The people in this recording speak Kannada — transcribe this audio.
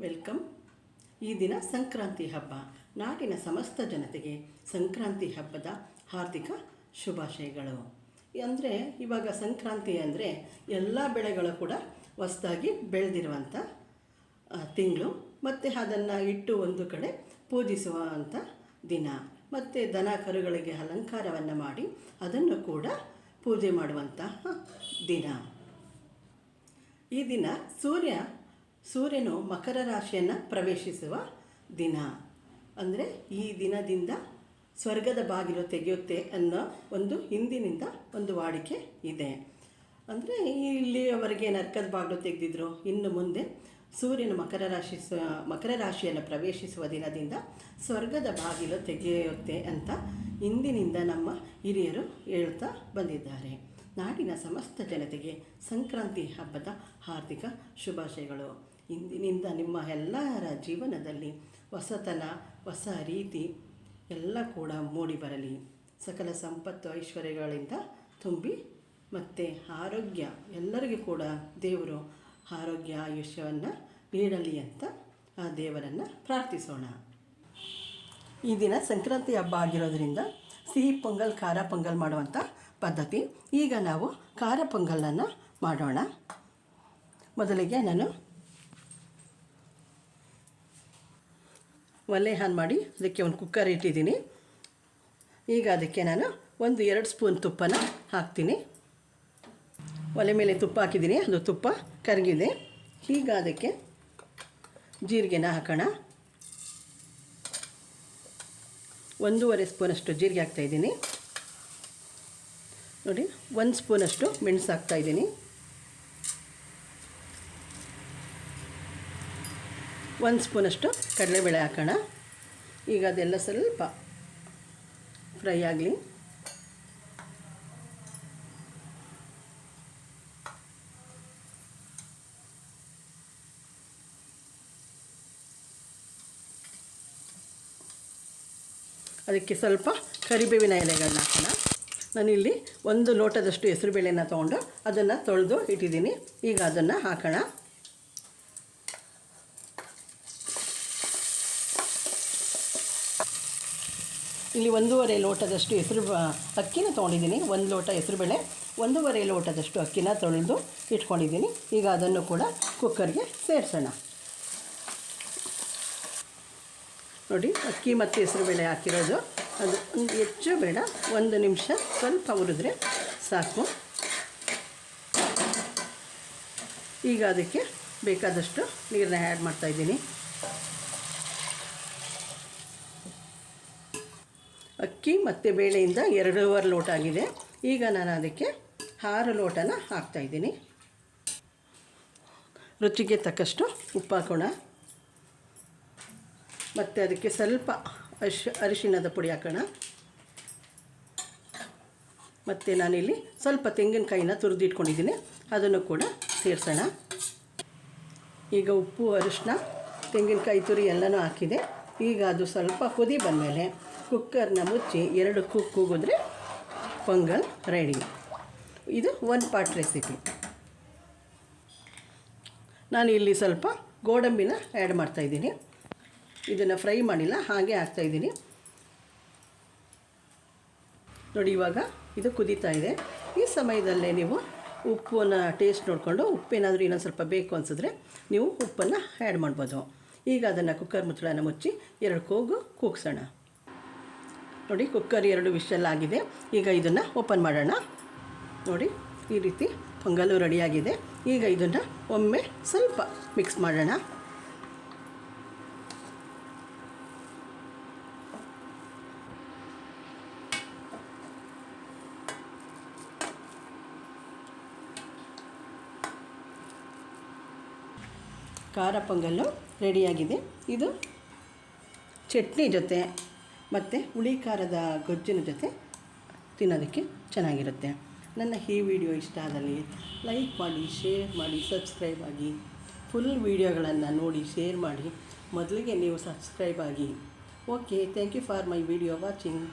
ವೆಲ್ಕಮ್. ಈ ದಿನ ಸಂಕ್ರಾಂತಿ ಹಬ್ಬ. ನಾಡಿನ ಸಮಸ್ತ ಜನತೆಗೆ ಸಂಕ್ರಾಂತಿ ಹಬ್ಬದ ಹಾರ್ದಿಕ ಶುಭಾಶಯಗಳು. ಅಂದರೆ ಇವಾಗ ಸಂಕ್ರಾಂತಿ ಅಂದರೆ ಎಲ್ಲ ಬೆಳೆಗಳು ಕೂಡ ಹೊಸದಾಗಿ ಬೆಳೆದಿರುವಂಥ ತಿಂಗಳು, ಮತ್ತು ಅದನ್ನು ಇಟ್ಟು ಒಂದು ಕಡೆ ಪೂಜಿಸುವಂಥ ದಿನ, ಮತ್ತು ದನ ಕರುಗಳಿಗೆ ಅಲಂಕಾರವನ್ನು ಮಾಡಿ ಅದನ್ನು ಕೂಡ ಪೂಜೆ ಮಾಡುವಂತಹ ದಿನ. ಈ ದಿನ ಸೂರ್ಯನು ಮಕರ ರಾಶಿಯನ್ನು ಪ್ರವೇಶಿಸುವ ದಿನ. ಅಂದರೆ ಈ ದಿನದಿಂದ ಸ್ವರ್ಗದ ಬಾಗಿಲು ತೆಗೆಯುತ್ತೆ ಅನ್ನೋ ಒಂದು ಹಿಂದಿನಿಂದ ಒಂದು ವಾಡಿಕೆ ಇದೆ. ಅಂದರೆ ಇಲ್ಲಿಯವರೆಗೆ ನರಕದ ಬಾಗಿಲು ತೆಗೆದಿದ್ರು, ಇನ್ನು ಮುಂದೆ ಸೂರ್ಯನು ಮಕರ ರಾಶಿಯನ್ನು ಪ್ರವೇಶಿಸುವ ದಿನದಿಂದ ಸ್ವರ್ಗದ ಬಾಗಿಲು ತೆಗೆಯುತ್ತೆ ಅಂತ ಹಿಂದಿನಿಂದ ನಮ್ಮ ಹಿರಿಯರು ಹೇಳ್ತಾ ಬಂದಿದ್ದಾರೆ. ನಾಡಿನ ಸಮಸ್ತ ಜನತೆಗೆ ಸಂಕ್ರಾಂತಿ ಹಬ್ಬದ ಹಾರ್ದಿಕ ಶುಭಾಶಯಗಳು. ಇಂದಿನಿಂದ ನಿಮ್ಮ ಎಲ್ಲರ ಜೀವನದಲ್ಲಿ ಹೊಸತನ, ಹೊಸ ರೀತಿ ಎಲ್ಲ ಕೂಡ ಮೂಡಿಬರಲಿ. ಸಕಲ ಸಂಪತ್ತು ಐಶ್ವರ್ಯಗಳಿಂದ ತುಂಬಿ ಮತ್ತು ಆರೋಗ್ಯ, ಎಲ್ಲರಿಗೂ ಕೂಡ ದೇವರು ಆರೋಗ್ಯ ಆಯುಷ್ಯವನ್ನು ನೀಡಲಿ ಅಂತ ಆ ದೇವರನ್ನು ಪ್ರಾರ್ಥಿಸೋಣ. ಈ ದಿನ ಸಂಕ್ರಾಂತಿ ಹಬ್ಬ ಆಗಿರೋದ್ರಿಂದ ಸಿಹಿ ಪೊಂಗಲ್, ಖಾರ ಪೊಂಗಲ್ ಮಾಡುವಂಥ ಪದ್ಧತಿ. ಈಗ ನಾವು ಖಾರ ಪೊಂಗಲನ್ನು ಮಾಡೋಣ. ಮೊದಲಿಗೆ ನಾನು ಒಲೆ ಆನ್ ಮಾಡಿ ಅದಕ್ಕೆ ಒಂದು ಕುಕ್ಕರ್ ಇಟ್ಟಿದ್ದೀನಿ. ಈಗ ಅದಕ್ಕೆ ನಾನು 1-2 ಸ್ಪೂನ್ ತುಪ್ಪನ ಹಾಕ್ತೀನಿ. ಒಲೆ ಮೇಲೆ ತುಪ್ಪ ಹಾಕಿದ್ದೀನಿ, ಅದು ತುಪ್ಪ ಕರಗಿದೆ. ಈಗ ಅದಕ್ಕೆ ಜೀರಿಗೆನ ಹಾಕೋಣ. 1.5 ಸ್ಪೂನಷ್ಟು ಜೀರಿಗೆ ಹಾಕ್ತಾಯಿದ್ದೀನಿ. ನೋಡಿ, 1 ಸ್ಪೂನಷ್ಟು ಮೆಣಸು ಹಾಕ್ತಾಯಿದ್ದೀನಿ. 1 ಸ್ಪೂನಷ್ಟು ಕಡಲೆಬೇಳೆ ಹಾಕೋಣ. ಈಗ ಅದೆಲ್ಲ ಸ್ವಲ್ಪ ಫ್ರೈ ಆಗಲಿ. ಅದಕ್ಕೆ ಸ್ವಲ್ಪ ಕರಿಬೇವಿನ ಎಲೆಗಳನ್ನ ಹಾಕೋಣ. ನಾನಿಲ್ಲಿ 1 ಲೋಟದಷ್ಟು ಹೆಸರುಬೇಳೆನ ತೊಗೊಂಡು ಅದನ್ನು ತೊಳೆದು ಇಟ್ಟಿದ್ದೀನಿ. ಈಗ ಅದನ್ನು ಹಾಕೋಣ. ಇಲ್ಲಿ 1.5 ಲೋಟದಷ್ಟು ಅಕ್ಕಿನ ತೊಗೊಂಡಿದ್ದೀನಿ. 1 ಲೋಟ ಹೆಸರುಬೇಳೆ, 1.5 ಲೋಟದಷ್ಟು ಅಕ್ಕಿನ ತೊಳೆದು ಇಟ್ಕೊಂಡಿದ್ದೀನಿ. ಈಗ ಅದನ್ನು ಕೂಡ ಕುಕ್ಕರ್ಗೆ ಸೇರಿಸೋಣ. ನೋಡಿ, ಅಕ್ಕಿ ಮತ್ತು ಹೆಸರುಬೇಳೆ ಹಾಕಿರೋದು, ಅದು ಹೆಚ್ಚು ಬೇಡ, 1 ನಿಮಿಷ ಸ್ವಲ್ಪ ಹುರಿದ್ರೆ ಸಾಕು. ಈಗ ಅದಕ್ಕೆ ಬೇಕಾದಷ್ಟು ನೀರನ್ನ ಆ್ಯಡ್ ಮಾಡ್ತಾಯಿದ್ದೀನಿ. ಅಕ್ಕಿ ಮತ್ತು ಬೇಳೆಯಿಂದ 2.5 ಲೋಟ ಆಗಿದೆ. ಈಗ ನಾನು ಅದಕ್ಕೆ 6 ಲೋಟನ ಹಾಕ್ತಾಯಿದ್ದೀನಿ. ರುಚಿಗೆ ತಕ್ಕಷ್ಟು ಉಪ್ಪು ಹಾಕೋಣ. ಮತ್ತು ಅದಕ್ಕೆ ಸ್ವಲ್ಪ ಅರಿಶಿಣದ ಪುಡಿ ಹಾಕೋಣ. ಮತ್ತು ನಾನಿಲ್ಲಿ ಸ್ವಲ್ಪ ತೆಂಗಿನಕಾಯಿನ ತುರಿದಿಟ್ಕೊಂಡಿದ್ದೀನಿ, ಅದನ್ನು ಕೂಡ ಸೇರಿಸೋಣ. ಈಗ ಉಪ್ಪು, ಅರಿಶಿಣ, ತೆಂಗಿನಕಾಯಿ ತುರಿ ಎಲ್ಲನೂ ಹಾಕಿದೆ. ಈಗ ಅದು ಸ್ವಲ್ಪ ಕುದಿ ಬಂದಮೇಲೆ ಕುಕ್ಕರ್ನ ಮುಚ್ಚಿ 2 ಕೂಗಿದ್ರೆ ಪೊಂಗಲ್ ರೆಡಿ. ಇದು 1 ಪಾಟ್ ರೆಸಿಪಿ. ನಾನು ಇಲ್ಲಿ ಸ್ವಲ್ಪ ಗೋಡಂಬಿನ ಆ್ಯಡ್ ಮಾಡ್ತಾಯಿದ್ದೀನಿ. ಇದನ್ನು ಫ್ರೈ ಮಾಡಿಲ್ಲ, ಹಾಗೆ ಹಾಕ್ತಾಯಿದ್ದೀನಿ. ನೋಡಿ, ಇವಾಗ ಇದು ಕುದೀತಾ ಇದೆ. ಈ ಸಮಯದಲ್ಲೇ ನೀವು ಉಪ್ಪನ್ನು ಟೇಸ್ಟ್ ನೋಡಿಕೊಂಡು, ಉಪ್ಪೇನಾದರೂ ಇನ್ನೊಂದು ಸ್ವಲ್ಪ ಬೇಕು ಅನಿಸಿದ್ರೆ ನೀವು ಉಪ್ಪನ್ನು ಆ್ಯಡ್ ಮಾಡ್ಬೋದು. ಈಗ ಅದನ್ನು ಕುಕ್ಕರ್ ಮುಚ್ಚಳನ ಮುಚ್ಚಿ 2 ಕೂಗು ಕೂಗ್ಸೋಣ. ನೋಡಿ, ಕುಕ್ಕರ್ 2 ವಿಷಲ್ ಆಗಿದೆ. ಈಗ ಇದನ್ನು ಓಪನ್ ಮಾಡೋಣ. ನೋಡಿ, ಈ ರೀತಿ ಪೊಂಗಲು ರೆಡಿಯಾಗಿದೆ. ಈಗ ಇದನ್ನು ಒಮ್ಮೆ ಸ್ವಲ್ಪ ಮಿಕ್ಸ್ ಮಾಡೋಣ. ಖಾರ ಪೊಂಗಲ್ಲು ರೆಡಿಯಾಗಿದೆ. ಇದು ಚಟ್ನಿ ಜೊತೆ ಮತ್ತು ಹುಳಿ ಖಾರದ ಗೊಜ್ಜಿನ ಜೊತೆ ತಿನ್ನೋದಕ್ಕೆ ಚೆನ್ನಾಗಿರುತ್ತೆ. ನನ್ನ ಈ ವಿಡಿಯೋ ಇಷ್ಟ ಆದಲ್ಲಿ ಲೈಕ್ ಮಾಡಿ, ಶೇರ್ ಮಾಡಿ, ಸಬ್ಸ್ಕ್ರೈಬ್ ಆಗಿ. ಫುಲ್ ವಿಡಿಯೋಗಳನ್ನು ನೋಡಿ ಶೇರ್ ಮಾಡಿ. ಮೊದಲಿಗೆ ನೀವು ಸಬ್ಸ್ಕ್ರೈಬ್ ಆಗಿ. Okay, thank you for my video watching.